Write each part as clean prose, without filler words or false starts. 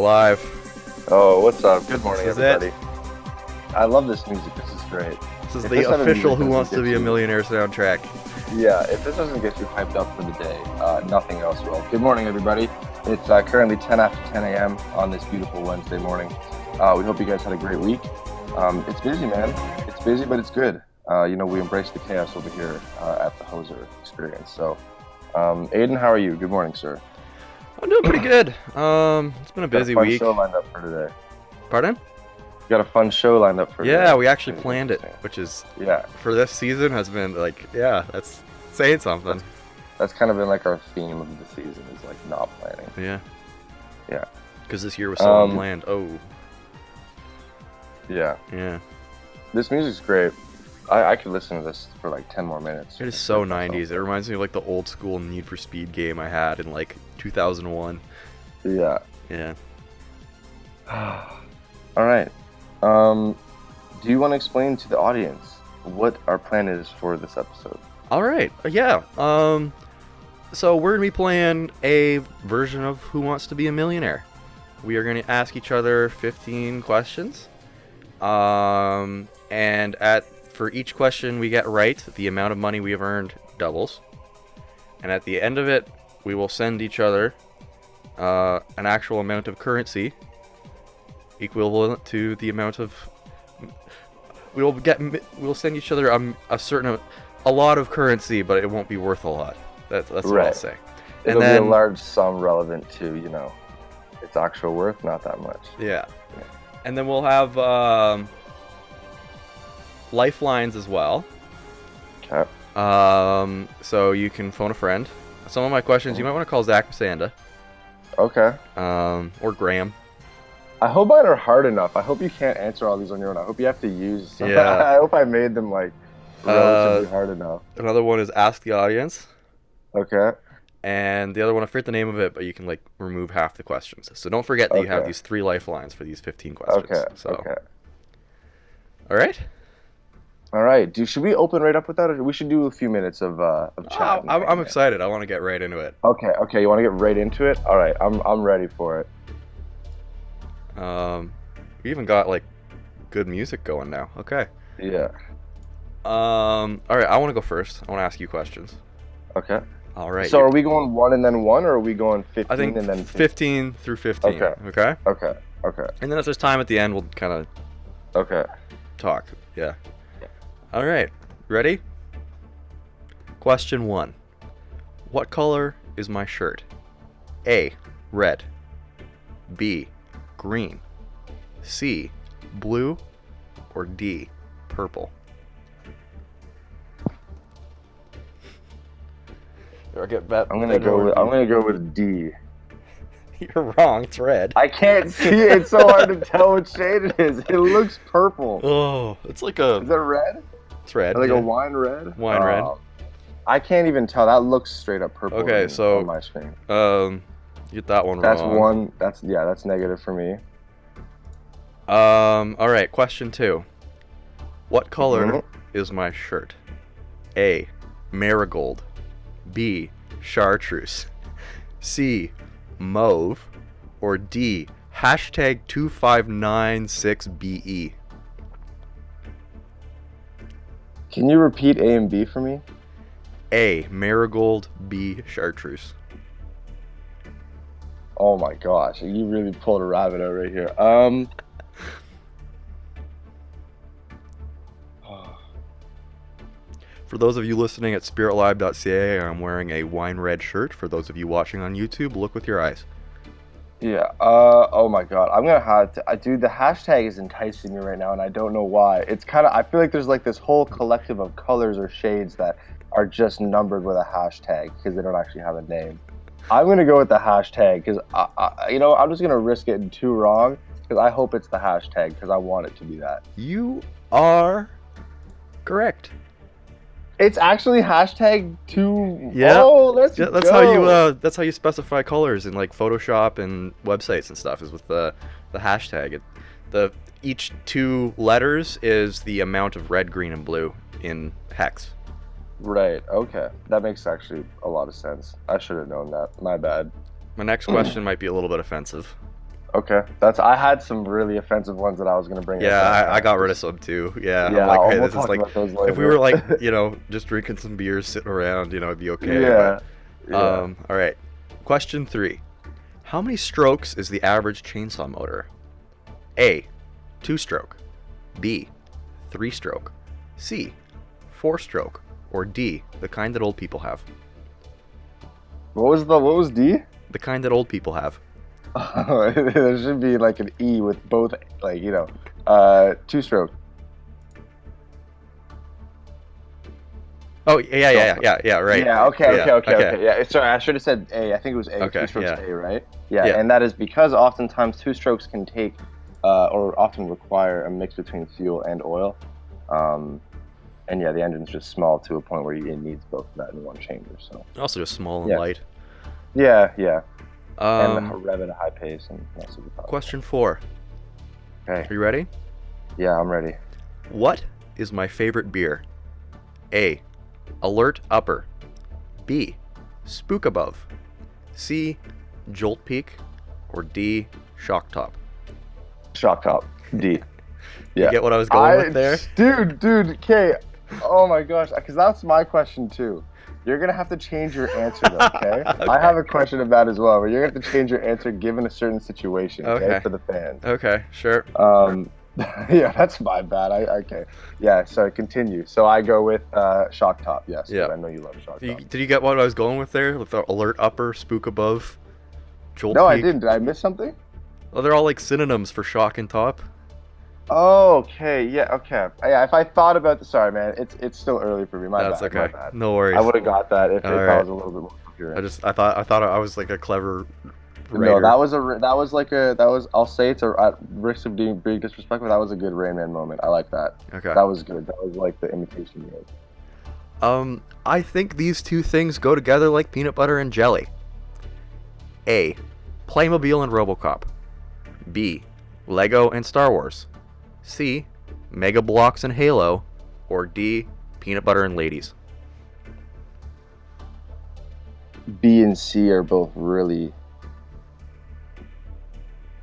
live. Oh, what's up? Good morning, This is everybody. I love this music. This is great. This is If the this type of official music Who doesn't Wants to get Be a you- Millionaire soundtrack. Yeah, if this doesn't get you hyped up for the day, nothing else will. Good morning, everybody. It's currently 10 after 10 a.m. on this beautiful Wednesday morning. We hope you guys had a great week. It's busy, man. It's busy, but it's good. We embrace the chaos over here at the Hoser Experience. So, Aiden, how are you? Good morning, sir. I'm doing pretty good. It's been a busy got a fun week. show lined up for today. Pardon? Got a fun show lined up for today. Yeah, we actually planned it, which is, Yeah, for this season, has been like, yeah, that's saying something. that's kind of been like our theme of the season, is like not planning. Yeah. Yeah. Because this year was so unplanned. Oh, Yeah. yeah. This music's great. I could listen to this for like 10 more minutes. It is so 90s. It reminds me of like the old school Need for Speed game I had in like 2001. Yeah. Yeah. All right. Do you want to explain to the audience what our plan is for this episode? All right. Yeah. So we're gonna be playing a version of Who Wants to Be a Millionaire. We are gonna ask each other 15 questions. And for each question we get right, the amount of money we have earned doubles. And at the end of it, we will send each other an actual amount of currency equivalent to the amount of. We'll send each other a lot of currency, but it won't be worth a lot. That's what I'll Right. say. It'll And then, be a large sum relevant to, its actual worth, not that much. yeah. And then we'll have lifelines as well. Okay. So you can phone a friend. Some of my questions you might want to call Zach Masanda, Okay. or Graham. I hope mine are hard enough. I hope you can't answer all these on your own. I hope you have to use. Yeah. I hope I made them like relatively hard enough. Another one is Ask the Audience. Okay. And the other one, I forget the name of it, but you can like remove half the questions. So don't forget that you have Okay. these 3 lifelines for these 15 questions. Okay. So, Okay. all right. All right. Should we open right up with that, or we should do a few minutes of chat? I'm excited. I want to get right into it. Okay. Okay. You want to get right into it? All right. I'm ready for it. We even got like good music going now. Okay. Yeah. All right. I want to go first. I want to ask you questions. Okay. All right. So are we going 1 and then 1, or are we going 15 I think and then 15 through 15. Okay. Okay. Okay. Okay. And then if there's time at the end, we'll kind of Okay. talk. Yeah. All right. Ready? Question 1. What color is my shirt? A. Red. B. Green. C. Blue. Or D. Purple. I'm gonna go with D. You're wrong. It's red. I can't see it. It's so hard to tell what shade it is. It looks purple. Oh, it's like Is that red? It's red. Like yeah. a wine red? Wine red. I can't even tell. That looks straight up purple. Okay, so on my screen. You get that one That's wrong. one. That's negative for me. All right. Question 2. What color Mhm. is my shirt? A. Marigold. B. Chartreuse. C. Mauve. Or D. Hashtag 2596BE. Can you repeat A and B for me? A. Marigold. B. Chartreuse. Oh my gosh, you really pulled a rabbit out right here. For those of you listening at spiritlive.ca, I'm wearing a wine red shirt. For those of you watching on YouTube, look with your eyes. Yeah. Oh my God. I'm gonna have to. Dude, the hashtag is enticing me right now, and I don't know why. It's kind of. I feel like there's like this whole collective of colors or shades that are just numbered with a hashtag because they don't actually have a name. I'm gonna go with the hashtag because I'm just gonna risk getting 2 wrong because I hope it's the hashtag because I want it to be that. You are correct. It's actually hashtag 2. Yeah. Oh, let's Yeah, that's go. how you specify colors in like Photoshop and websites and stuff, is with the hashtag. Each 2 letters is the amount of red, green, and blue in hex. Right, okay. That makes actually a lot of sense. I should have known that. My bad. My next question might be a little bit offensive. Okay, I had some really offensive ones that I was gonna bring up. Yeah, I got rid of some too. Yeah, Yeah, I'm like, hey, we'll this is talk like, about those if later. we were like, just drinking some beers, sitting around, it'd be okay. Yeah. But, all right. Question 3. How many strokes is the average chainsaw motor? A, 2-stroke. B, 3-stroke. C, 4-stroke. Or D, the kind that old people have? What was D? The kind that old people have. There should be like an E with both, 2-stroke. Oh, yeah, right. Yeah, okay. Okay. Yeah, sorry, I should have said A. I think it was A. Okay, 2 strokes yeah. A, right? Yeah, Yeah. and that is because oftentimes 2 strokes can take, or often require a mix between fuel and oil. And yeah, the engine's just small to a point where it needs both of that in one chamber. So Also just small and Yeah. light. yeah, and Um, rev at a high pace and not super powerful. question 4. Okay, Are you ready? yeah, I'm ready. What is my favorite beer? A, Alert Upper. B, Spook Above. C, Jolt Peak. Or D, Shock Top. Shock top, D. You get what I was going with there? Dude, okay. Oh my gosh, because that's my question too. You're gonna have to change your answer, though, okay? I have a question of that as well, but you're gonna have to change your answer given a certain situation, okay, for the fans. Okay, sure. Yeah, that's my bad. Okay. Yeah, so continue. So I go with Shock Top, yes. Yeah. I know you love Shock Top. Did you get what I was going with there? With the Alert Upper, Spook Above, Jolt No, Peak? I didn't. Did I miss something? Oh, they're all like synonyms for shock and top. Oh, okay. Yeah, okay. Yeah, if I thought about the sorry, man, it's still early for me. My That's bad. okay. My bad. No worries. I would have got that if I Alright. was a little bit more coherent. I thought I was like a clever writer. No, I'll say it's at risk of being disrespectful. That was a good Rain Man moment. I like that. Okay. That was good. That was like the imitation you made. I think these two things go together like peanut butter and jelly. A, Playmobil and RoboCop. B, Lego and Star Wars. C, Mega Bloks and Halo. Or D, Peanut Butter and Ladies. B and C are both really.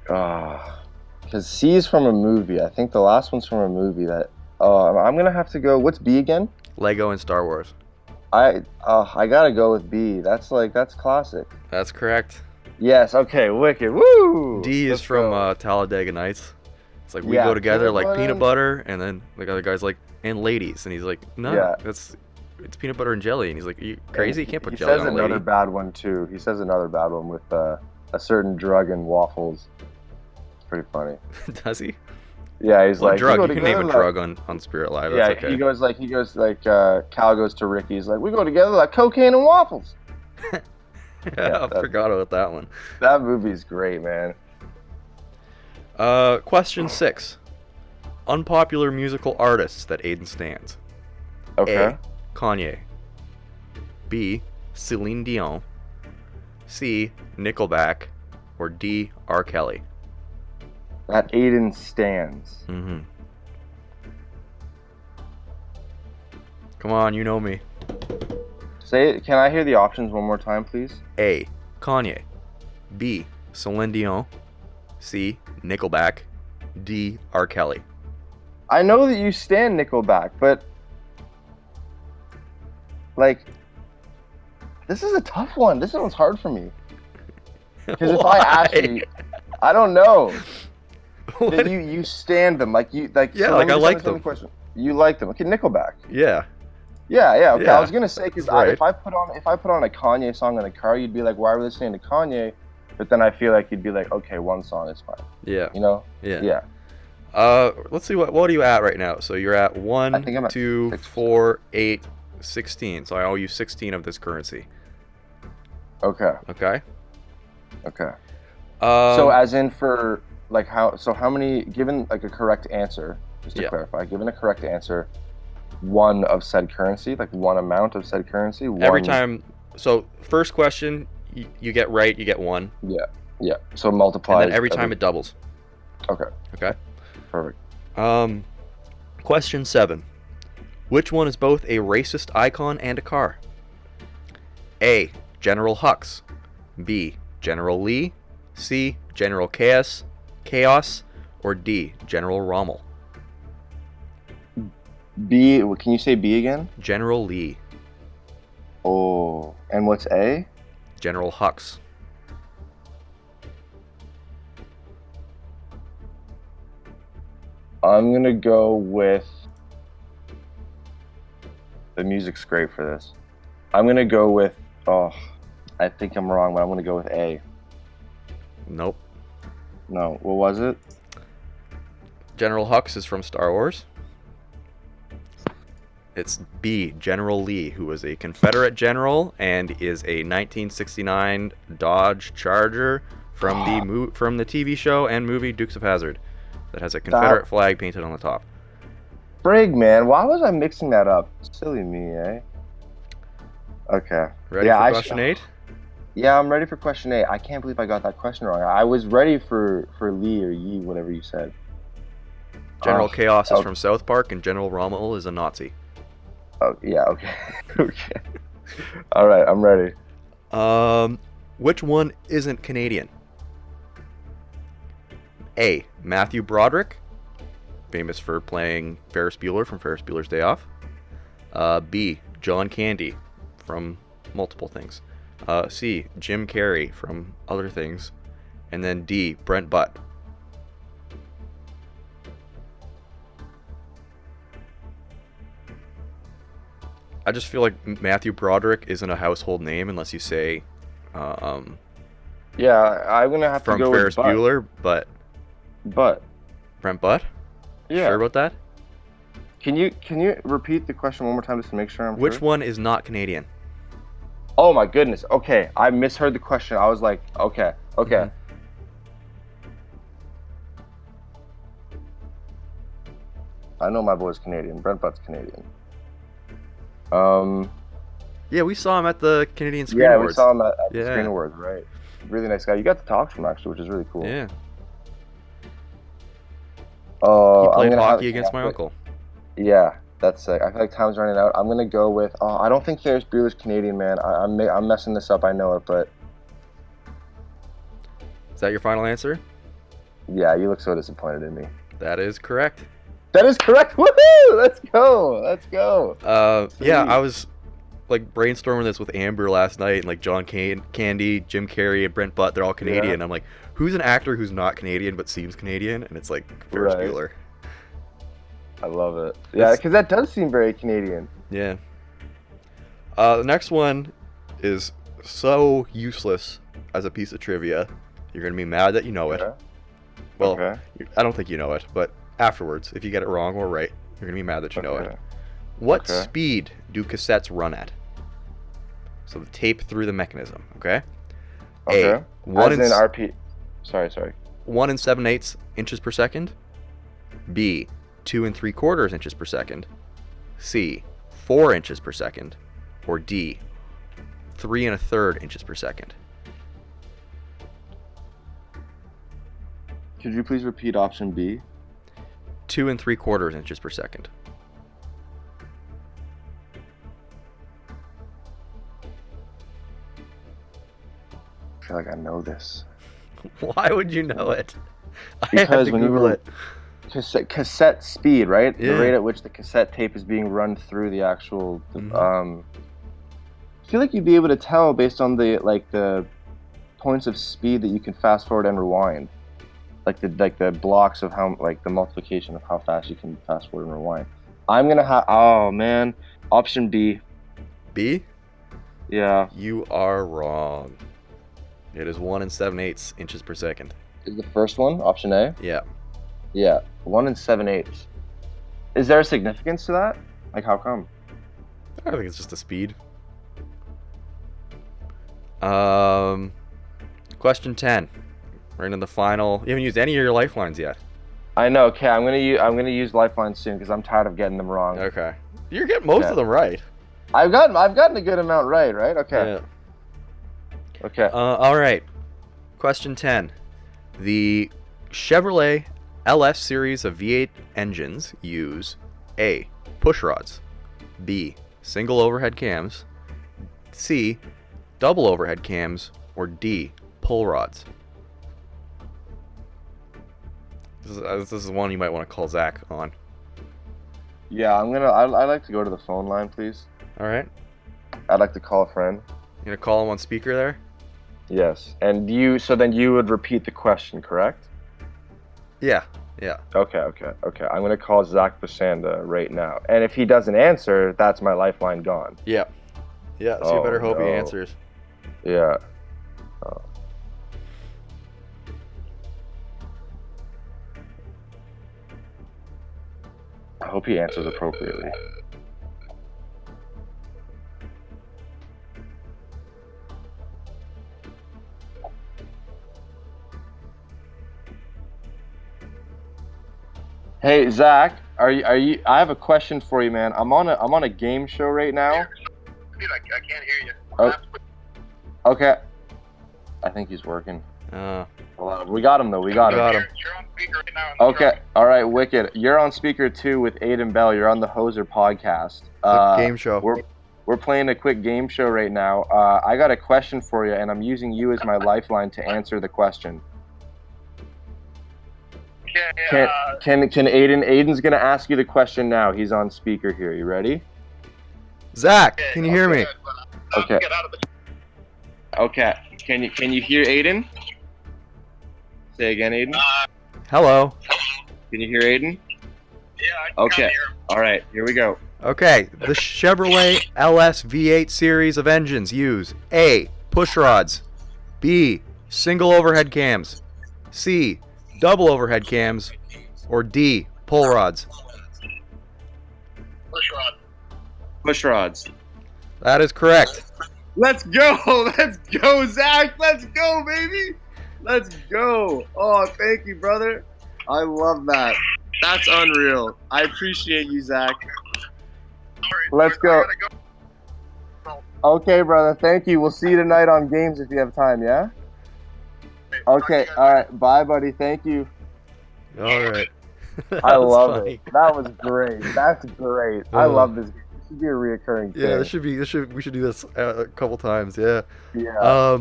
Because C is from a movie. I think the last one's from a movie that. I'm gonna have to go. What's B again? Lego and Star Wars. I gotta go with B. That's classic. That's correct. Yes. Okay. Wicked. Woo. D is Let's from go. Talladega Nights. It's like we Yeah, go together peanut like butter peanut and- butter, and then the other guy's like, and ladies, and he's like, no, Yeah. it's peanut butter and jelly, and he's like, are you crazy? You can't put He jelly says on a another lady. bad one too. He says another bad one with a certain drug and waffles. It's pretty funny. Does he? Yeah, he's Well, like drug. we You go can name a together drug on Spirit Live. Yeah, That's okay. he goes like Cal goes to Ricky. He's like, we go together like cocaine and waffles. I forgot about that one. That movie's great, man. Question 6. Unpopular musical artists that Aiden stands. Okay. A, Kanye. B, Celine Dion. C, Nickelback. Or D, R. Kelly. That Aiden stands. Mm-hmm. Come on, you know me. Say it. Can I hear the options one more time, please? A, Kanye. B, Celine Dion. C, Nickelback. D, R. Kelly. I know that you stand Nickelback, but like, this is a tough one. This one's hard for me. Because if I ask you, I don't know. That you stand them Yeah, so like, let me I just like understand them. the question. You like them? Okay, Nickelback. Yeah. Yeah. Okay. Yeah, I was gonna say because that's right. if I put on a Kanye song in the car, you'd be like, why are we listening to Kanye? But then I feel like you'd be like, okay, one song is fine. Yeah. You know? Yeah. Yeah. Let's see what are you at right now? So you're at I 1, think I'm at 2, 6. 4, 8, 16. So I owe you 16 of this currency. Okay. Okay. Okay. So Um, as in for like how many given like a correct answer, just to Yeah. clarify, given a correct answer, one of said currency, like one amount of said currency, every one, time. So first question, you get right, you get 1, Yeah. So multiply. and then every time it doubles. Okay. Okay. Perfect. Question 7. Which one is both a racist icon and a car? A, General Hux. B, General Lee. C. General Chaos, or D. General Rommel? B. Can you say B again? General Lee. Oh, and what's A? General Hux. I'm gonna go with. The music's great for this. I'm gonna go with. Oh, I think I'm wrong, but I'm gonna go with A. Nope. No, what was it? General Hux is from Star Wars. It's B. General Lee, who was a Confederate general and is a 1969 Dodge Charger from the TV show and movie Dukes of Hazzard that has a Confederate flag painted on the top. Frig, man, why was I mixing that up? Silly me, eh? Okay. Ready for question 8? Yeah, I'm ready for question 8. I can't believe I got that question wrong. I was ready for Lee or Yi, whatever you said. General Chaos is from South Park, and General Rommel is a Nazi. Oh, yeah, okay. Okay. All right, I'm ready. Which one isn't Canadian? A. Matthew Broderick, famous for playing Ferris Bueller from Ferris Bueller's Day Off. B. John Candy from multiple things. C. Jim Carrey from other things. And then D. Brent Butt. I just feel like Matthew Broderick isn't a household name unless you say yeah, I'm gonna have to go from Ferris with Bueller, but Brent Butt? Yeah. Sure about that? Can you repeat the question one more time just to make sure I'm Which sure? one is not Canadian? Oh my goodness. Okay, I misheard the question. I was like, okay. Mhm. I know my boy's Canadian. Brent Butt's Canadian. Yeah, we saw him at the Canadian Screen Yeah, Awards. we saw him at the Screen Awards, right? Really nice guy. You got to talk to him actually, which is really cool. Yeah. Oh, He played hockey against my uncle. Yeah, that's sick. I feel like time's running out. I'm gonna go with. Oh, I don't think Ferris Bueller's Canadian, man. I'm messing this up. I know it, but Is that your final answer? yeah, you look so disappointed in me. That is correct. That is correct. Woohoo! Let's go. Let's go. Yeah, I was like brainstorming this with Amber last night, and like John Candy, Jim Carrey, and Brent Butt, they're all Canadian. Yeah. I'm like, who's an actor who's not Canadian but seems Canadian? And it's like Ferris Right. Bueller. I love it. Yeah, because that does seem very Canadian. Yeah. The next one is so useless as a piece of trivia. You're gonna be mad that you know it. Okay. Well, Okay. I don't think you know it, but afterwards, if you get it wrong or right, you're gonna be mad that you know Okay. it. What Okay. speed do cassettes run at? So the tape through the mechanism, okay? Okay. A. 1 As in in RP. Sorry. 1 7/8 inches per second. B. 2 3/4 inches per second. C. 4 inches per second. Or D. 3 1/3 inches per second. Could you please repeat option B? 2 3/4 inches per second. I feel like I know this. Why would you know it? I had Because to when you Google were it. cassette speed, right? Yeah. The rate at which the cassette tape is being run through the actual. Mhm. I feel like you'd be able to tell based on the points of speed that you can fast forward and rewind, like the blocks of how the multiplication of how fast you can fast forward and rewind. I'm gonna have option B. B? Yeah, You are wrong. It is 1 7/8 inches per second. is the first one option A? Yeah. Yeah, 1 7/8. Is there a significance to that? Like, how come? I think it's just a speed. Question 10. We're into the final. You haven't used any of your lifelines yet. I know. Okay, I'm gonna use lifeline soon because I'm tired of getting them wrong. Okay. You're getting most of them right. I've gotten a good amount right. Okay. Yeah. Okay. All right. Question 10. The Chevrolet LS series of V8 engines use A. Push rods, B. Single overhead cams, C. Double overhead cams, or D. Pull rods. This is one you might want to call Zach on. Yeah, I'd like to go to the phone line, please. All right. I'd like to call a friend. You gonna call him on speaker there? Yes. And so then you would repeat the question, correct? Yeah. Okay. I'm gonna call Zach Basanda right now. And if he doesn't answer, that's my lifeline gone. Yeah. So you better hope he no. answers. Yeah. I hope he answers appropriately. Hey Zach, are you? I have a question for you, man. I'm on a game show right now. Dude, I can't hear you. Oh. Okay. I think he's working. Hold on. We got him though. We got him. You're on speaker right now. On the Okay. truck. All right. Wicked. You're on speaker 2 with Aiden Bell. You're on the Hoser podcast. It's a game show. We're playing a quick game show right now. I got a question for you, and I'm using you as my lifeline to answer the question. Okay, Can Aiden? Aiden's gonna ask you the question now. He's on speaker here. You ready? Zach, can you hear me? Okay. Get out of the... Okay. Can you hear Aiden? Say again, Aiden. Hello. Can you hear Aiden? Yeah, I can Okay. hear him. All right. Here we go. Okay, the Chevrolet LS V8 series of engines use A. Push rods, B. Single overhead cams, C. Double overhead cams, or D. Pull rods. Push rod. Push rods. That is correct. Let's go. Let's go, Zach. Let's go, baby. Let's go. Oh, thank you, brother. I love that. That's unreal. I appreciate you, Zach. Let's go. Okay, brother. Thank you. We'll see you tonight on games if you have time, yeah? Okay. All right. Bye, buddy. Thank you. All right. I love it. That was great. That's great. I love this game. This should be a reoccurring thing. Yeah, we should do this a couple times. Yeah. Yeah.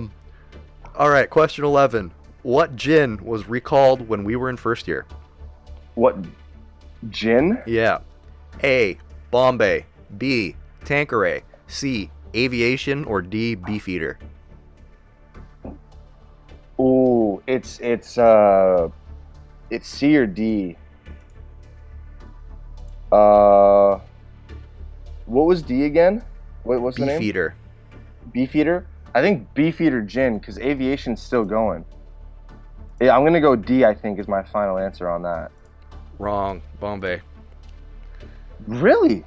All right. Question 11. What gin was recalled when we were in first year? What? Gin? Yeah. A. Bombay. B. Tanqueray. C. Aviation, or D. Beefeater. Ooh, it's C or D. What was D again? What's the name? Beefeater. Beefeater? I think Beefeater gin, because aviation's still going. Yeah, I'm gonna go D, I think, is my final answer on that. Wrong. Bombay. Really?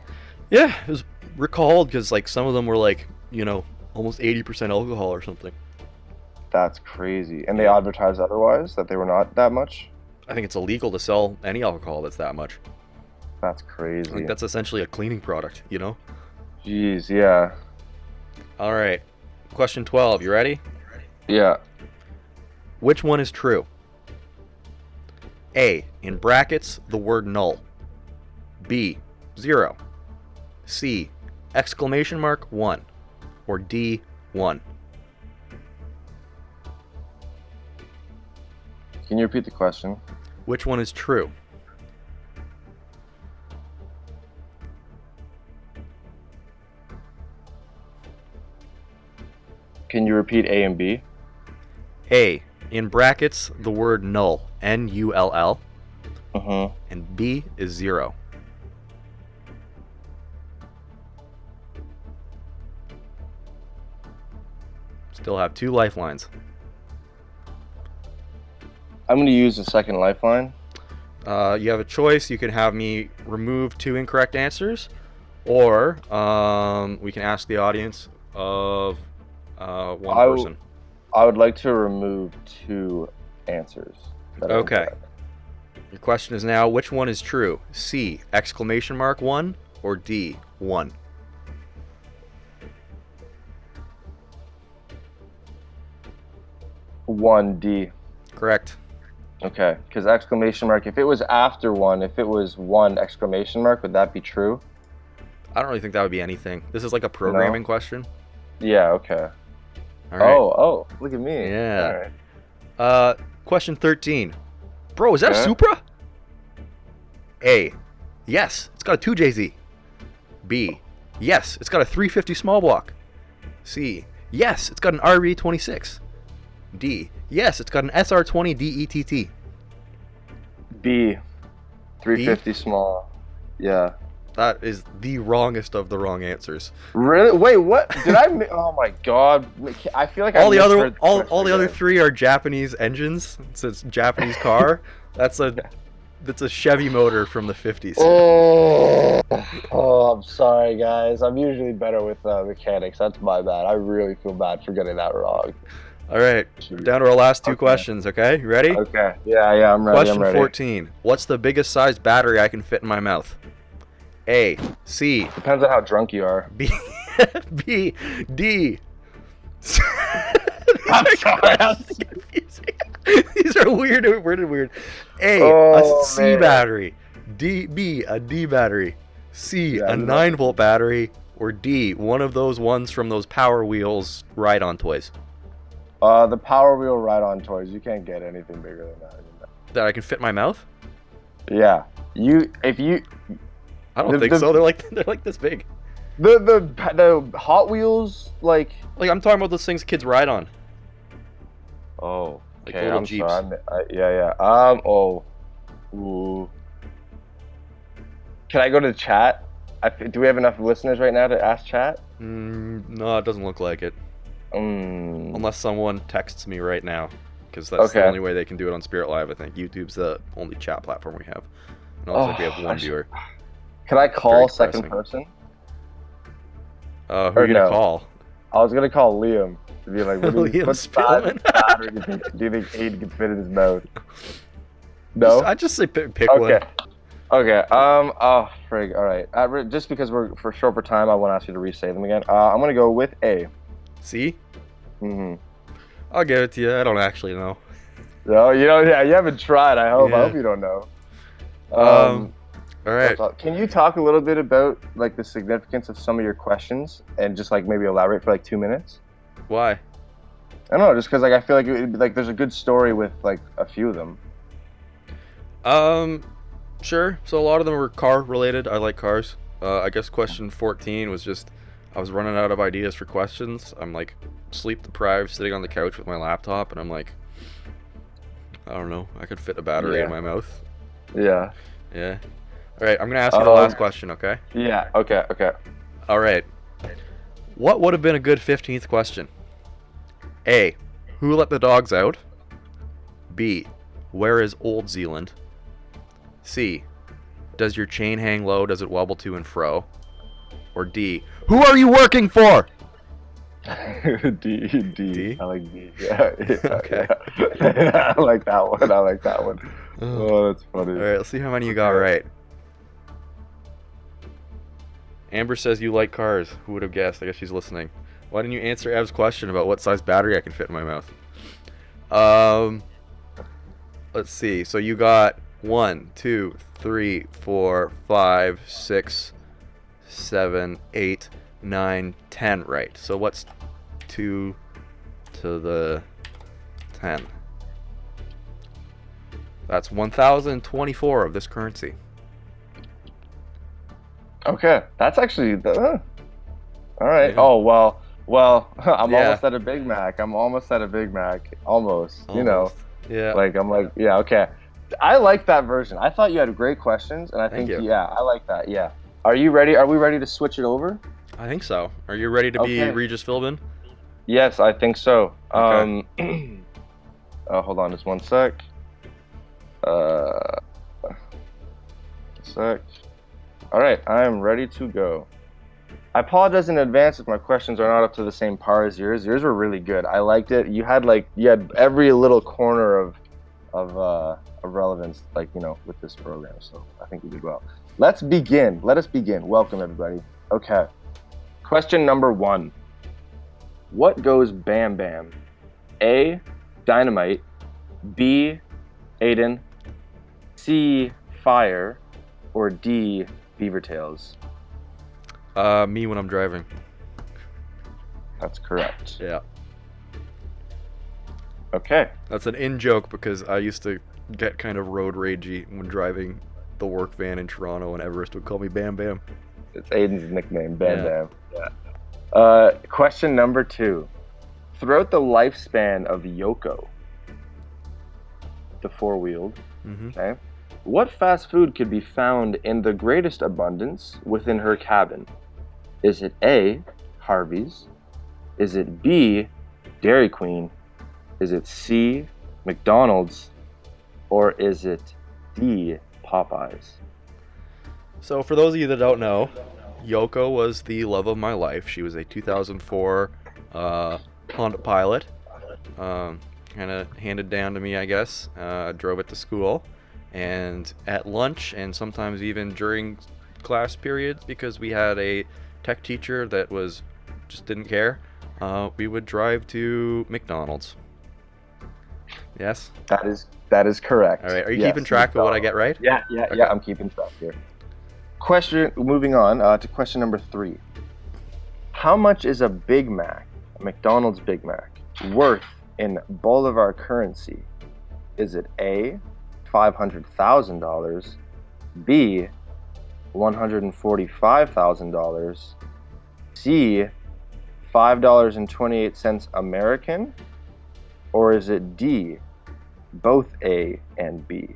Yeah, it was recalled because like some of them were like, almost 80% alcohol or something. That's crazy. And they advertised otherwise, that they were not that much? I think it's illegal to sell any alcohol that's that much. That's crazy. Like that's essentially a cleaning product, Jeez, yeah. All right. Question 12. You ready? Yeah. Which one is true? A. In brackets, the word null. B. 0. C. Exclamation mark 1. Or D. 1. Can you repeat the question? Which one is true? Can you repeat A and B? A. In brackets, the word null. N-U-L-L. Uh-huh. And B is 0. Still have 2 lifelines. I'm going to use the second lifeline. You have a choice. You can have me remove 2 incorrect answers, or we can ask the audience of one person. I would like to remove 2 answers. Okay. Your question is now, which one is true? C, exclamation mark 1, or D, 1? One, D. Correct. Okay, because exclamation mark, if it was after 1, if it was 1 exclamation mark, would that be true? I don't really think that would be anything. This is like a programming question. Yeah, okay. All right. Oh, look at me. Yeah. All right. Question 13. Bro, is that a Supra? A. Yes, it's got a 2JZ. B. Yes, it's got a 350 small block. C. Yes, it's got an RB26. D. Yes, it's got an SR20 DETT. B. 350 small. Yeah. That is the wrongest of the wrong answers. Really? Wait, what? Did I? Oh my god! I feel like all the other other three are Japanese engines. It's a Japanese car. That's a Chevy motor from the 50s. Oh, I'm sorry, guys. I'm usually better with mechanics. That's my bad. I really feel bad for getting that wrong. All right, down to our last two questions. Okay, you ready? Okay. Yeah, I'm ready. Question 14. What's the biggest size battery I can fit in my mouth? A. C. Depends on how drunk you are. B. B. D. I'm sorry. These are weird. A. A C battery. B. A D battery. C. A 9-volt battery. Or D. One of those ones from those Power Wheels ride-on toys. The Power Wheel ride-on toys. You can't get anything bigger than that. That I can fit in my mouth? Yeah. I don't think so. They're like this big. The Hot Wheels like I'm talking about those things kids ride on. Oh, like okay. little I'm Jeeps. sorry. Yeah. Ooh. Can I go to the chat? Do we have enough listeners right now to ask chat? No, it doesn't look like it. Unless someone texts me right now, because that's the only way they can do it on Spirit Live. I think YouTube's the only chat platform we have. And it looks like we have one viewer. Can I call second person? Who are you gonna call? I was gonna call Liam to be like, what size battery do you think Aiden can fit in his mouth? No? I'd just say pick one. Okay. Oh, frig. All right. Just because we're short for time, I want to ask you to re-say them again. I'm gonna go with A. C? Mm-hmm. I'll give it to you. I don't actually know. No, you haven't tried. I hope you don't know. All right. Can you talk a little bit about like the significance of some of your questions and just like maybe elaborate for like 2 minutes? Why? I don't know, just because like I feel like there's a good story with like a few of them. Sure. So a lot of them were car related. I like cars. I guess question 14 was just I was running out of ideas for questions. I'm like sleep deprived, sitting on the couch with my laptop, and I'm like, I don't know. I could fit a battery in my mouth. Yeah. Yeah. All right, I'm going to ask you the last question, okay? Yeah, okay. All right. What would have been a good 15th question? A. Who let the dogs out? B. Where is Old Zealand? C. Does your chain hang low? Does it wobble to and fro? Or D. Who are you working for? D. I like D. Yeah. Okay. Yeah. I like that one. Oh, that's funny. All right, let's see how many you got right. Amber says you like cars. Who would have guessed? I guess she's listening. Why didn't you answer Ev's question about what size battery I can fit in my mouth? Let's see. So you got 1, 2, 3, 4, 5, 6, 7, 8, 9, 10 right. So what's 2 to the 10? That's 1,024 of this currency. Okay, that's actually all right. Yeah. Oh well, I'm almost at a Big Mac. Almost. You know. Yeah. Like I'm like, yeah, okay. I like that version. I thought you had great questions, and I think I like that. Yeah. Are you ready? Are we ready to switch it over? I think so. Are you ready to be Regis Philbin? Yes, I think so. Okay. Hold on, just one sec. All right, I am ready to go. I apologize in advance if my questions are not up to the same par as yours. Yours were really good. I liked it. You had every little corner of relevance, like, you know, with this program. So I think you did well. Let's begin. Let us begin. Welcome, everybody. Okay. Question number 1. What goes bam bam? A. Dynamite. B. Aiden. C. Fire. Or D. Beaver tails. Me when I'm driving. That's correct. Yeah. Okay. That's an in joke because I used to get kind of road ragey when driving the work van in Toronto, and Everest would call me Bam Bam. It's Aiden's nickname, Bam Yeah. Bam. Question number 2. Throughout the lifespan of Yoko, the four-wheeled, okay, what fast food could be found in the greatest abundance within her cabin? Is it A, Harvey's? Is it B, Dairy Queen? Is it C, McDonald's? Or is it D, Popeyes? So for those of you that don't know, Yoko was the love of my life. She was a 2004 Honda Pilot, kind of handed down to me, I guess. Drove it to school, and at lunch, and sometimes even during class periods, because we had a tech teacher that just didn't care, we would drive to McDonald's. Yes? That is correct. All right. Are you Yes, keeping track of what I get right? Yeah, Okay. I'm keeping track here. Moving on to question number 3. How much is a Big Mac, a McDonald's Big Mac, worth in Bolivar currency? Is it A, $500,000, B, $145,000, C, $5.28 American, or is it D, both A and B?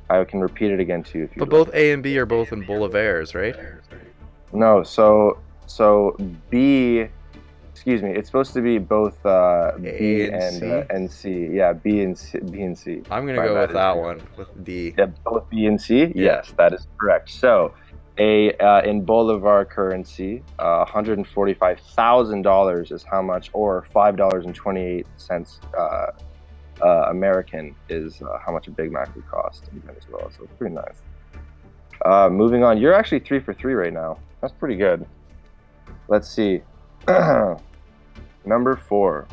I can repeat it again to you if you But both A and B are both in bolivars, right? No, so B, excuse me, it's supposed to be both B and C. Yeah, B and C. I'm gonna go with that one, with D. Yeah, both B and C? Yes, that is correct. So, in Bolivar currency, $145,000 is how much, or $5.28 American is how much a Big Mac would cost in Venezuela. So it's pretty nice. Moving on, you're actually 3 for 3 right now. That's pretty good. Let's see. Number 4.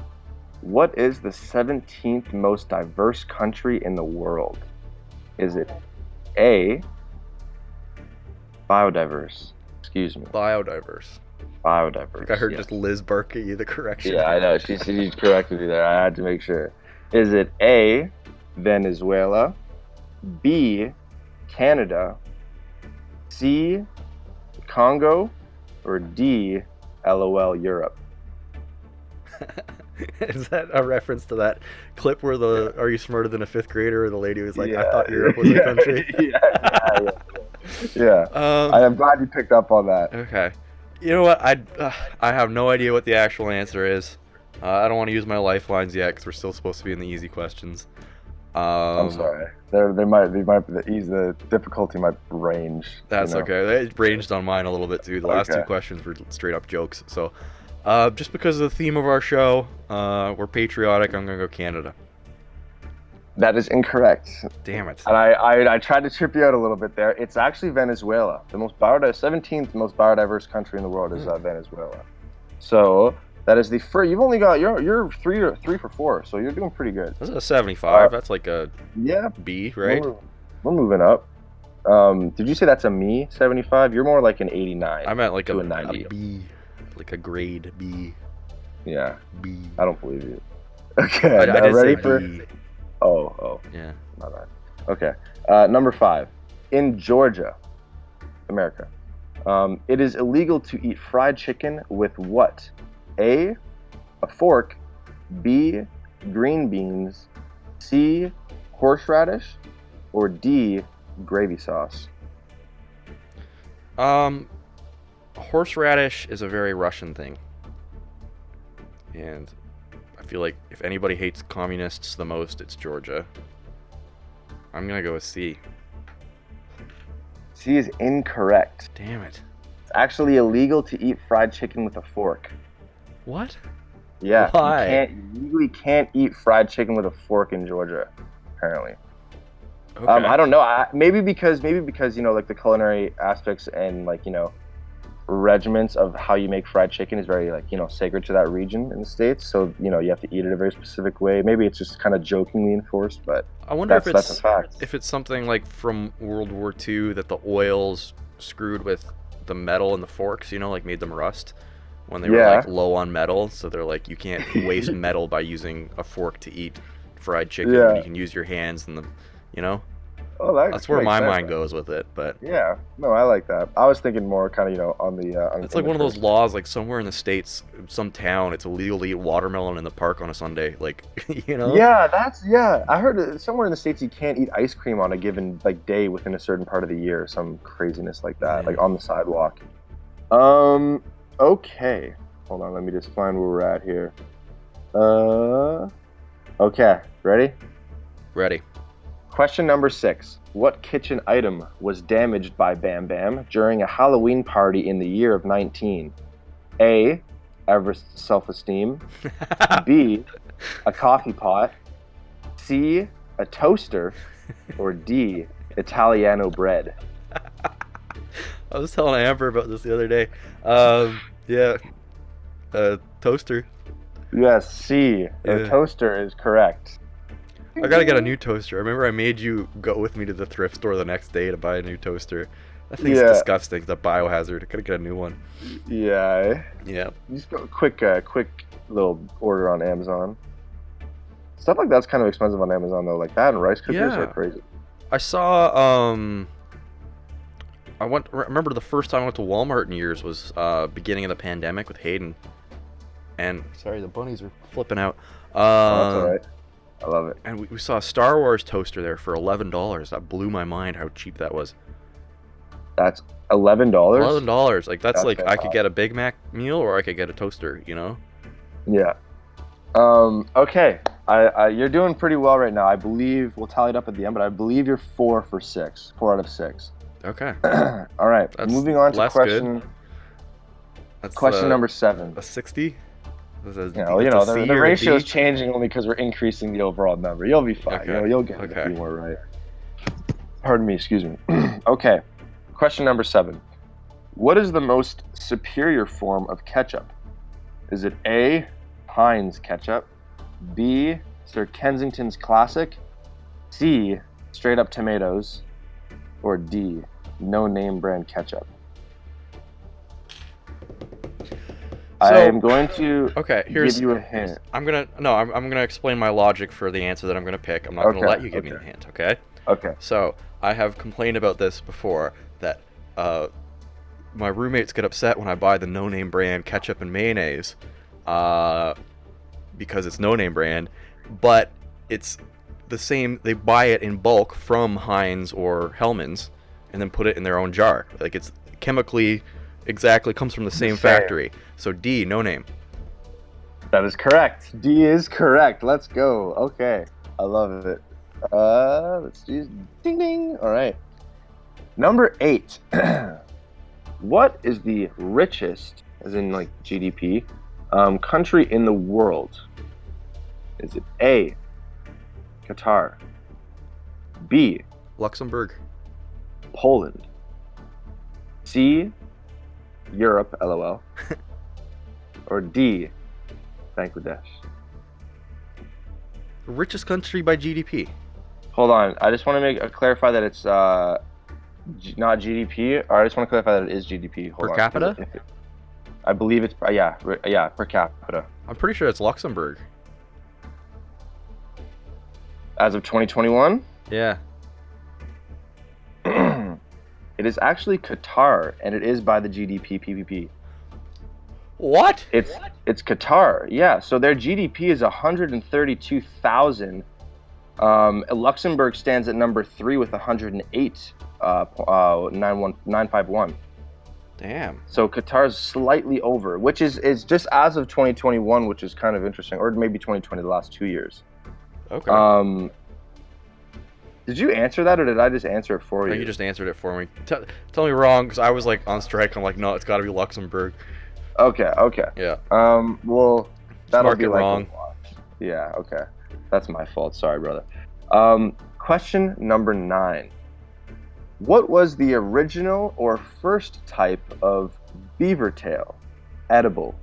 What is the 17th most diverse country in the world? Is it A, biodiverse? Excuse me. Biodiverse. Biodiverse. I heard yes. just Liz bark at you the correction. Yeah, I know. She corrected me there. I had to make sure. Is it A, Venezuela, B, Canada, C, Congo, or D, LOL, Europe? Is that a reference to that clip where Are You Smarter Than a Fifth Grader, or the lady was like, I thought Europe was a country? Yeah. I am glad you picked up on that. Okay. You know what? I have no idea what the actual answer is. I don't want to use my lifelines yet because we're still supposed to be in the easy questions. I'm sorry. The difficulty might range. That's okay. It ranged on mine a little bit too. The last 2 questions were straight up jokes. So, just because of the theme of our show, we're patriotic. I'm gonna go Canada. That is incorrect. Damn it. And I tried to trip you out a little bit there. It's actually Venezuela. The 17th most biodiverse country in the world is Venezuela. So that is the first. You've only got you're 3 for 4, so you're doing pretty good. This is a 75. That's like a B, right? We're moving up. Did you say that's a me 75? You're more like an 89. I meant like a 90. A B, like a grade B. Yeah. B. I don't believe you. Okay. I did ready say for? B. Oh. Yeah. My bad. Okay. Number 5. In Georgia, America, it is illegal to eat fried chicken with what? A, a fork, B, green beans, C, horseradish, or D, gravy sauce? Horseradish is a very Russian thing. And I feel like if anybody hates communists the most, it's Georgia. I'm gonna go with C. C is incorrect. Damn it. It's actually illegal to eat fried chicken with a fork. What? Yeah. Why? You legally can't eat fried chicken with a fork in Georgia, apparently. Okay. I don't know. Maybe because like the culinary aspects and regiments of how you make fried chicken is very sacred to that region in the States. So you have to eat it a very specific way. Maybe it's just kind of jokingly enforced, but I wonder that's a fact. if it's something like from World War II that the oils screwed with the metal in the forks, made them rust when they were low on metal. So they're like, you can't waste metal by using a fork to eat fried chicken. Yeah. You can use your hands and Oh, that That's where makes my sense, mind man. goes with it. But Yeah, no, I like that. I was thinking more kind of, you know, on the. it's like one of those laws, like somewhere in the States, some town, it's illegal to eat watermelon in the park on a Sunday. Like, you know? Yeah, I heard somewhere in the States you can't eat ice cream on a given like day within a certain part of the year, some craziness like that, like on the sidewalk. Okay. Hold on, let me just find where we're at here. Okay, ready? Ready. Question number 6. What kitchen item was damaged by Bam Bam during a Halloween party in the year of 19? A. Everest's self-esteem. B. A coffee pot. C. A toaster. Or D. Italiano bread. I was telling Amber about this the other day. Yeah. Toaster. Yes, C. Yeah. The toaster is correct. I gotta get a new toaster. I remember I made you go with me to the thrift store the next day to buy a new toaster. That thing's disgusting. It's a biohazard. I gotta get a new one. Yeah. Yeah. Just go quick little order on Amazon. Stuff like that's kind of expensive on Amazon though. Like that and rice cookers are crazy. I saw. Remember the first time I went to Walmart in years was beginning of the pandemic with Hayden. And sorry, the bunnies are flipping out. That's all right. I love it. And we saw a Star Wars toaster there for $11. That blew my mind how cheap that was. That's $11. $11. Like that's like I fantastic. could get a Big Mac meal or I could get a toaster. You know. Yeah. Okay. You're doing pretty well right now. I believe we'll tally it up at the end, but I believe you're 4 for 6. 4 out of 6. Okay. All right. That's Moving on to less question. good. That's Question number 7. A 60. The ratio is changing only because we're increasing the overall number. You'll be fine. Okay. You'll get a few more right. Pardon me. Excuse me. Okay. Question number 7. What is the most superior form of ketchup? Is it A, Heinz ketchup, B, Sir Kensington's Classic, C, straight up tomatoes, or D, no name brand ketchup? I'm going to give you a hint. I'm gonna explain my logic for the answer that I'm gonna pick. I'm not gonna let you give me the hint, okay? Okay. So I have complained about this before that my roommates get upset when I buy the no name brand ketchup and mayonnaise because it's no name brand, but it's the same. They buy it in bulk from Heinz or Hellmann's and then put it in their own jar. Like it's chemically exactly comes from the same factory. So D, no name. That is correct. D is correct. Let's go. Okay. I love it. Let's do ding ding. All right. Number 8. What is the richest, as in like GDP, country in the world? Is it A, Qatar, B, Luxembourg, Poland, C, Europe, LOL, or D, Bangladesh? richest country by GDP. Hold on, I just want to clarify that it's not GDP, or I just want to clarify that it is GDP. Hold Per on. capita? I believe it's yeah, per capita. I'm pretty sure it's Luxembourg. As of 2021, Yeah. it is actually Qatar, and it is by the GDP PPP. What? It's Qatar, yeah. So their GDP is 132,000. Luxembourg stands at number 3 with 108, 951. Damn. So Qatar's slightly over, which is just as of 2021, which is kind of interesting, or maybe 2020, the last 2 years. Okay. Did you answer that, or did I just answer it for No, you? you just answered it for me. Tell me wrong, because I was like on strike. I'm like, no, it's got to be Luxembourg. Okay. Yeah. Well, that'll mark be it like wrong. a wash. Yeah. Okay. That's my fault. Sorry, brother. Question number 9. What was the original or first type of beaver tail? Edible.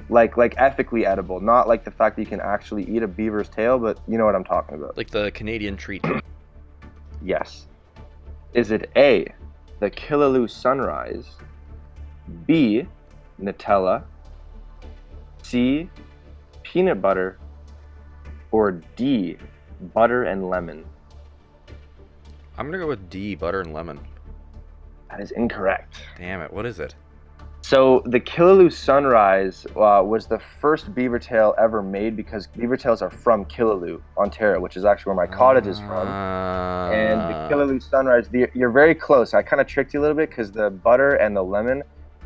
Like ethically edible, not like the fact that you can actually eat a beaver's tail, but you know what I'm talking about. Like the Canadian treat. Yes. Is it A, the Killaloe Sunrise, B, Nutella, C, peanut butter, or D, butter and lemon? I'm gonna go with D, butter and lemon. That is incorrect. Damn it, what is it? So the Killaloe Sunrise was the first beaver tail ever made because beaver tails are from Killaloe, Ontario, which is actually where my cottage is from. And the Killaloe Sunrise, you're very close. I kind of tricked you a little bit because the butter and the lemon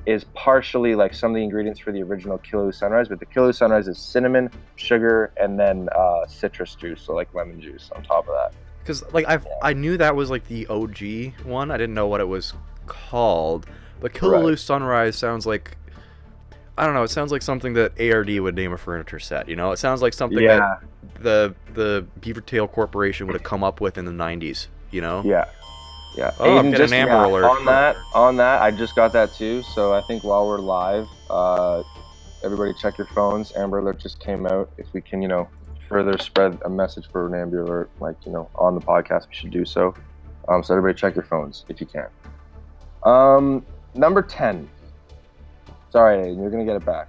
is partially like some of the ingredients for the original Killaloe Sunrise, but the Killaloe Sunrise is cinnamon, sugar, and then citrus juice, so like lemon juice on top of that. Because like I knew that was like the OG one. I didn't know what it was called. But Killaloe Sunrise sounds like, I don't know, it sounds like something that ARD would name a furniture set, you know? It sounds like something that the Beavertail Corporation would have come up with in the 90s, you know? Yeah. Oh, Aiden, I'm getting an Amber Alert. On that, I just got that too. So I think while we're live, everybody check your phones. Amber Alert just came out. If we can, you know, further spread a message for an Amber Alert, like, you know, on the podcast, we should do so. So everybody check your phones if you can. Number 10. Sorry, Aiden, you're going to get it back.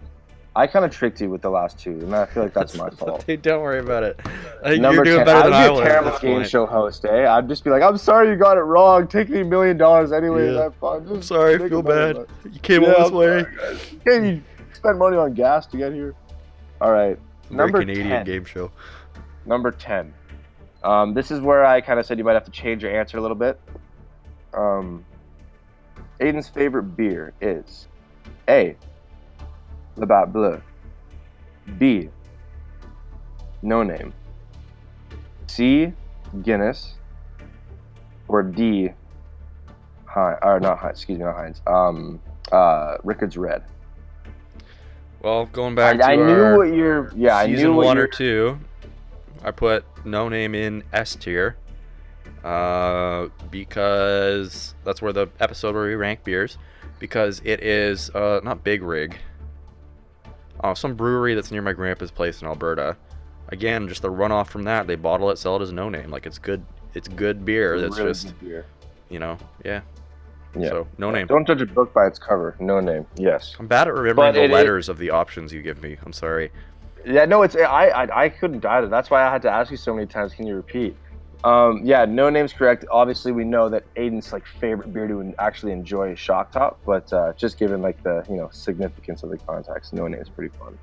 I kind of tricked you with the last two, and I feel like that's my fault. Dude, don't worry about it. I think Number you're doing 10. better than I I'd was. be a terrible game show host, eh? I'd just be like, I'm sorry you got it wrong. Take me $1 million anyway. Yeah. I'm sorry, I feel bad. You came all this way. Hey, you spent money on gas to get here. All right. Very Canadian game show. Number 10. This is where I kind of said you might have to change your answer a little bit. Aiden's favorite beer is A, Labatt Bleu, B, No Name, C, Guinness, or D, Heinz, Rickard's Red. Well, going back to I knew our what you're, I season knew what 1 you're, or 2, I put No Name in S tier. Because that's where the episode where we rank beers, because it is not Big Rig, some brewery that's near my grandpa's place in Alberta. Again, just the runoff from that, they bottle it, sell it as No Name. Like, it's good beer. That's really just good beer. You know, yeah. So No Name. Don't judge a book by its cover. No Name. Yes. I'm bad at remembering the letters of the options you give me. I'm sorry. Yeah, no, it's I couldn't either. That's why I had to ask you so many times. Can you repeat? Yeah, No Name's correct. Obviously, we know that Aiden's like favorite beer to actually enjoy is Shock Top, but just given like the significance of the context, No Name's pretty fun.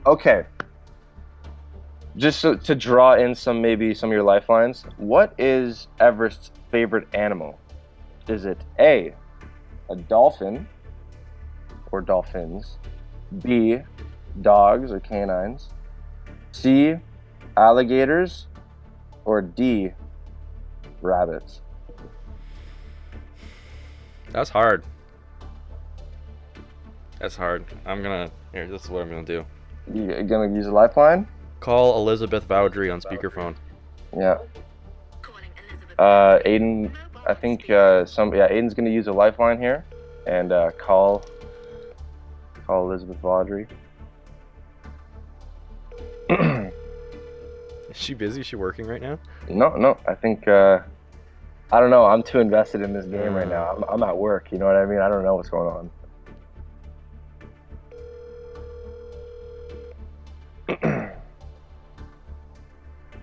Okay. Just to draw in some of your lifelines, what is Everest's favorite animal? Is it A, a dolphin or dolphins, B, dogs or canines, C, alligators, or D, rabbits? That's hard. This is what I'm gonna do. You gonna use a lifeline? Call Elizabeth Vaudry on speakerphone. Yeah. Aiden, I think Aiden's gonna use a lifeline here, and call Elizabeth Vaudry. Is she busy? Is she working right now? No. I think I don't know. I'm too invested in this game right now. I'm at work. You know what I mean? I don't know what's going on.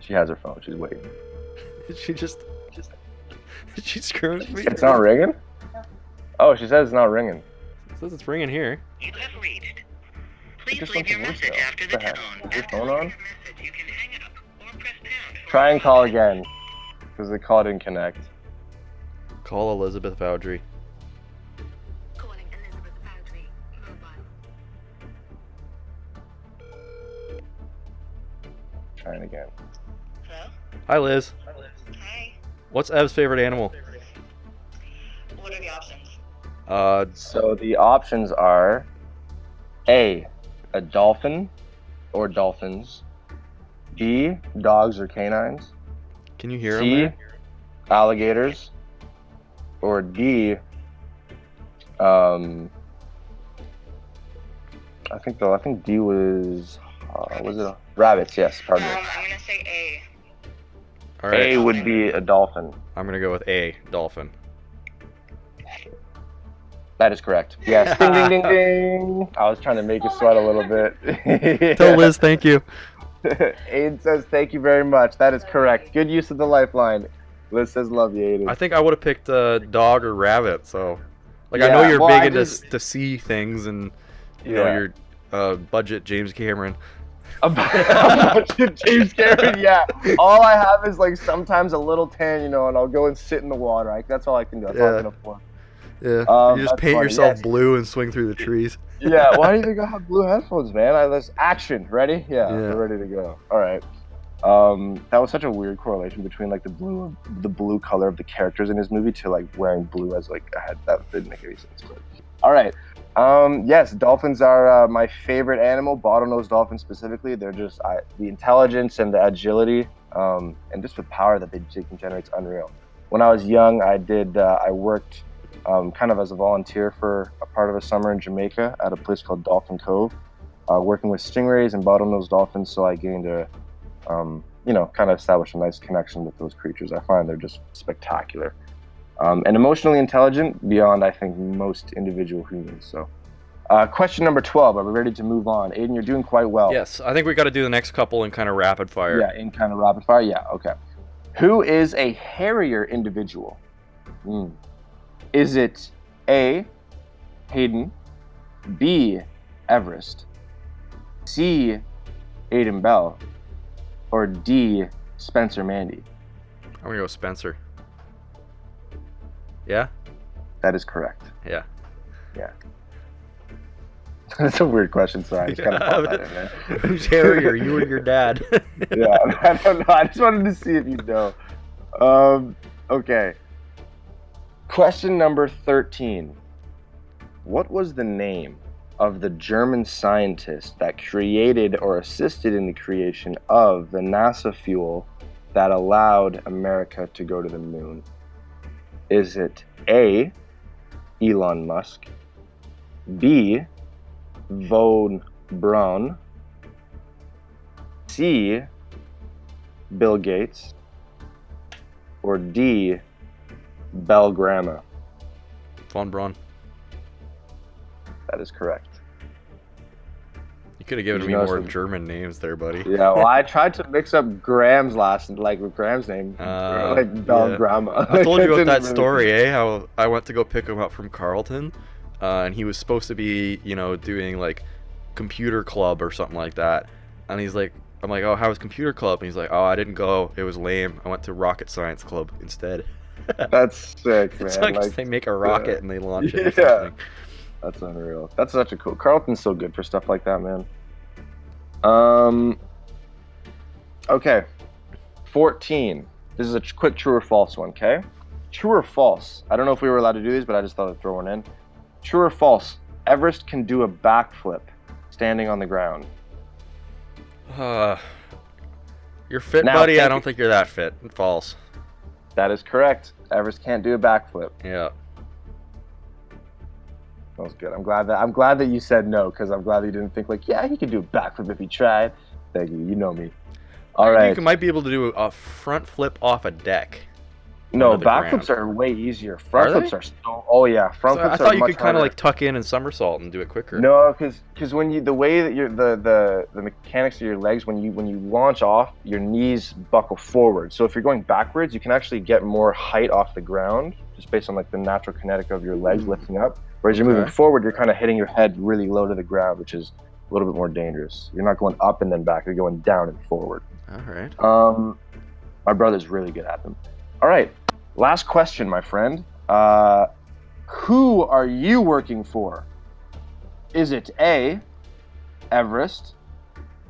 She has her phone. She's waiting. She's screwing me. It's not ringing? Oh, she says it's not ringing. It says it's ringing here. You have reached. Please leave your message after the tone. Is your phone on? You can hang up or press pound. Try and call again, because the call didn't connect. Call Elizabeth Vaudry. Calling Elizabeth Vaudry. Mobile. Trying again. Hello? Hi, Liz. Hi. What's Ev's favorite animal? What are the options? So the options are A, a dolphin or dolphins, B, dogs or canines, Can you hear him C, there? alligators, or D, I think D was it rabbits? Yes, pardon me. I'm gonna say A. All right. A would be a dolphin. I'm gonna go with A, dolphin. That is correct. Yes. Ding, ding, ding, ding. I was trying to make you sweat a little bit. Tell Liz thank you. Aiden says thank you very much. That is correct. Good use of the lifeline. Liz says love you, Aiden. I think I would have picked dog or rabbit. So, like, I Yeah, know you're well, big I into just- to see things, and you know your budget James Cameron. James Cameron, yeah. All I have is like sometimes a little tan, you know, and I'll go and sit in the water. That's all I can do. That's all I can afford. Yeah, you just that's paint funny, yourself yes. blue and swing through the trees. Yeah, why do you think I have blue headphones, man? Let's action. Ready? Yeah, Yeah. we're ready to go. All right. That was such a weird correlation between like the blue color of the characters in his movie to like wearing blue as like a head. That didn't make any sense. But... All right. Yes, dolphins are my favorite animal. Bottlenose dolphins specifically. They're just the intelligence and the agility, and just the power that they can generate is unreal. When I was young, I worked kind of as a volunteer for a part of a summer in Jamaica at a place called Dolphin Cove, working with stingrays and bottlenose dolphins. So I gained a kind of establish a nice connection with those creatures. I find they're just spectacular. And emotionally intelligent beyond, I think, most individual humans. So, question number 12. Are we ready to move on? Aiden, you're doing quite well. Yes, I think we got to do the next couple in kind of rapid fire. Yeah, in kind of rapid fire. Yeah, okay. Who is a hairier individual? Is it A, Hayden, B, Everest, C, Aiden Bell, or D, Spencer Mandy? I'm gonna go Spencer. Yeah? That is correct. Yeah. Yeah. That's a weird question, so I just kind of thought that in, man. Who's hairier, you or your dad? Yeah, I don't know. I just wanted to see if you know. Okay. Question number 13. What was the name of the German scientist that created or assisted in the creation of the NASA fuel that allowed America to go to the moon? Is it A, Elon Musk, B, Von Braun, C, Bill Gates, or D, Belgrama? Von Braun. That is correct. You could have given Did me you know more some- German names there, buddy. Yeah, well, I tried to mix up Graham's with Graham's name, like Belgrama. I told you about Didn't that really- story, how I went to go pick him up from Carlton, and he was supposed to be, doing like computer club or something like that. And he's like, I'm like, oh, how was computer club? And he's like, oh, I didn't go. It was lame. I went to rocket science club instead. That's sick, man. It's like they make a rocket and they launch it. Or Yeah. something. That's unreal. That's such a cool. Carlton's so good for stuff like that, man. Okay. 14. This is a quick true or false one, okay? True or false? I don't know if we were allowed to do these, but I just thought I'd throw one in. True or false? Everest can do a backflip standing on the ground. You're fit, Now, buddy. I thank don't you- think you're that fit. False. That is correct. Everest can't do a backflip. Yeah. That was good. I'm glad that you said no, because I'm glad that you didn't think like, yeah, he could do a backflip if he tried. Thank you. You know me. All I right. think you might be able to do a front flip off a deck. No, onto the backflips ground. are way easier. Front Are they? flips are so. Oh yeah, front So flips I are thought you much could kind harder. of like tuck in and somersault and do it quicker. No, because when the way that the mechanics of your legs, when you launch off, your knees buckle forward. So if you're going backwards, you can actually get more height off the ground just based on like the natural kinetic of your legs lifting up. Whereas you're moving Okay. forward, you're kind of hitting your head really low to the ground, which is a little bit more dangerous. You're not going up and then back; you're going down and forward. All right. My brother's really good at them. All right, last question, my friend. Who are you working for? Is it A, Everest?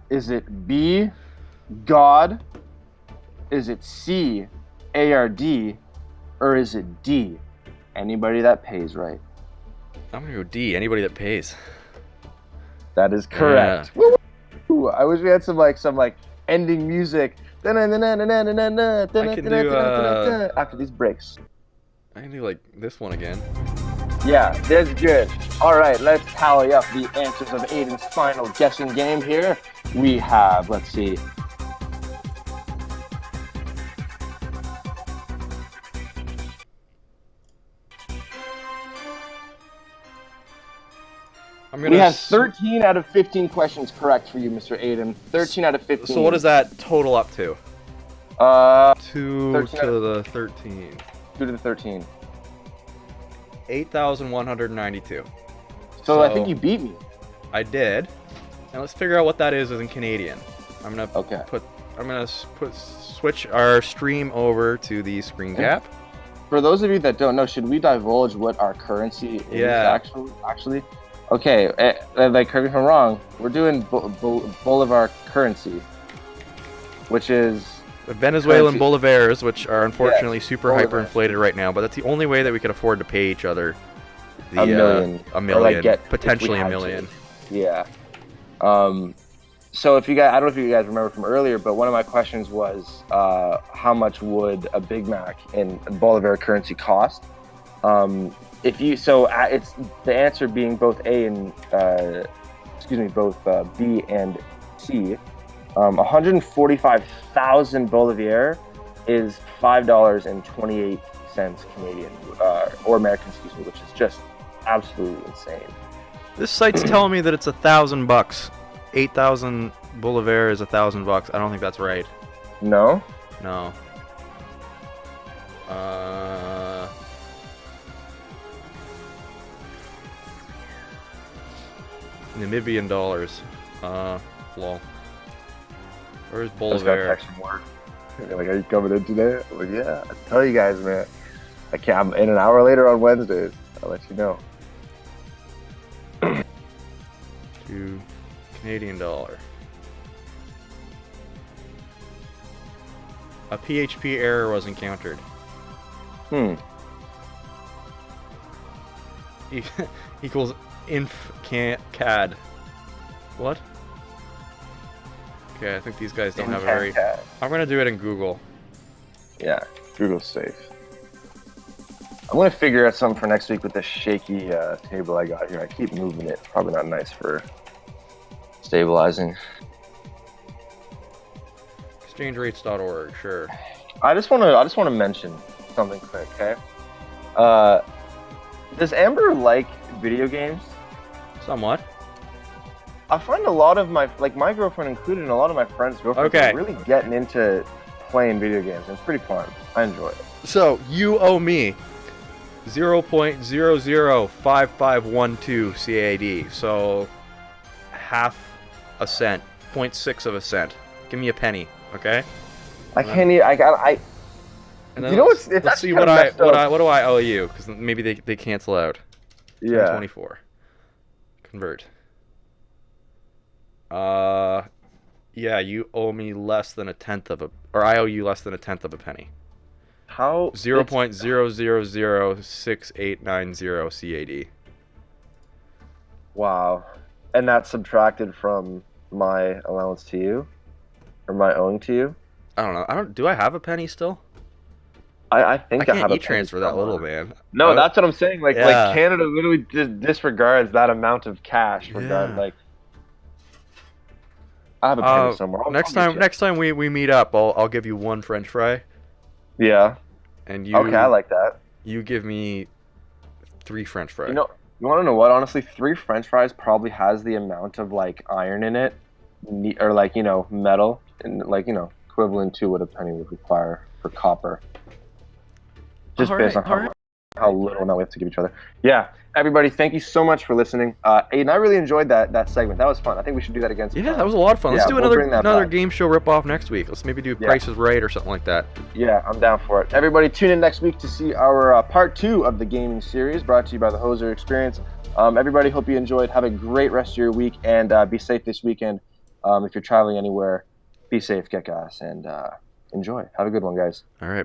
Is it B, God? Is it C, ARD? Or is it D, anybody that pays right? I'm gonna go D. Anybody that pays. That is correct. Woo! I wish we had some ending music. After these breaks. I can do like this one again. Yeah, that's good. All right, let's tally up the answers of Aiden's final guessing game here. We have, let's see. We have 13 out of 15 questions correct for you, Mr. Aiden. 13 out of 15. So what does that total up to? 2 13. to the 13. 2 to the 13. 8,192. So I think you beat me. I did. Now let's figure out what that is in Canadian. I'm gonna switch our stream over to the screen cap. For those of you that don't know, should we divulge what our currency is actually? Okay, like correct me if I'm wrong, we're doing Bolivar currency, which is the Venezuelan bolivars, which are unfortunately super bolivars. hyperinflated right now, but that's the only way that we could afford to pay each other a million, a million, like potentially a million. Yeah. So if you guys, I don't know if you guys remember from earlier, but one of my questions was how much would a Big Mac in Bolivar currency cost? It's the answer being both A and both B and C. 145,000 Bolivar is $5.28 Canadian or American, which is just absolutely insane. This site's telling me that it's $1,000. 8,000 Bolivar is $1,000. I don't think that's right. No? No. Namibian dollars. Lol. Where's Bolivar? Text from work. They're like, are you coming in today? I'm like, yeah. I tell you guys, man. I can't. I'm in an hour later on Wednesdays. I'll let you know. To Canadian dollar. A PHP error was encountered. Equals cad. What? Okay, I think these guys don't have a very... I'm gonna do it in Google. Yeah, Google's safe. I'm gonna figure out something for next week with this shaky table I got here. I keep moving it. Probably not nice for stabilizing. Exchangerates.org, sure. I just want to mention something quick, okay? Does Amber like video games? Somewhat. I find a lot of my girlfriend included, and a lot of my friends' girlfriends are really getting into playing video games. It's pretty fun. I enjoy it. So you owe me 0.005512 CAD. So half a cent, 0.6 of a cent. Give me a penny, okay? I can't even. And then you know what's? Let's see what do I owe you? Because maybe they cancel out. Yeah. 24. Convert. Yeah, you owe me less than a tenth of a, or I owe you less than a tenth of a penny. How? 0.0006890 CAD. Wow. And that's subtracted from my allowance to you, or my owing to you. I don't know. Do I have a penny still? I think I have a transfer that little, man. No, that's what I'm saying. Like Canada literally just disregards that amount of cash. Like, I have a penny somewhere. Next time we meet up, I'll give you one French fry. Yeah. And you. Okay, I like that. You give me 3 French fries. You want to know what? Honestly, 3 French fries probably has the amount of like iron in it, or like metal, and like equivalent to what a penny would require for copper. Just based on how little now we have to give each other. Yeah, everybody, thank you so much for listening. Aiden, I really enjoyed that segment. That was fun. I think we should do that again sometime. Yeah, that was a lot of fun. Let's do another game show ripoff next week. Let's maybe do Price is Right or something like that. Yeah, I'm down for it. Everybody, tune in next week to see our part 2 of the gaming series brought to you by the Hoser Experience. Everybody, hope you enjoyed. Have a great rest of your week, and be safe this weekend. If you're traveling anywhere, be safe, get gas, and enjoy. Have a good one, guys. All right.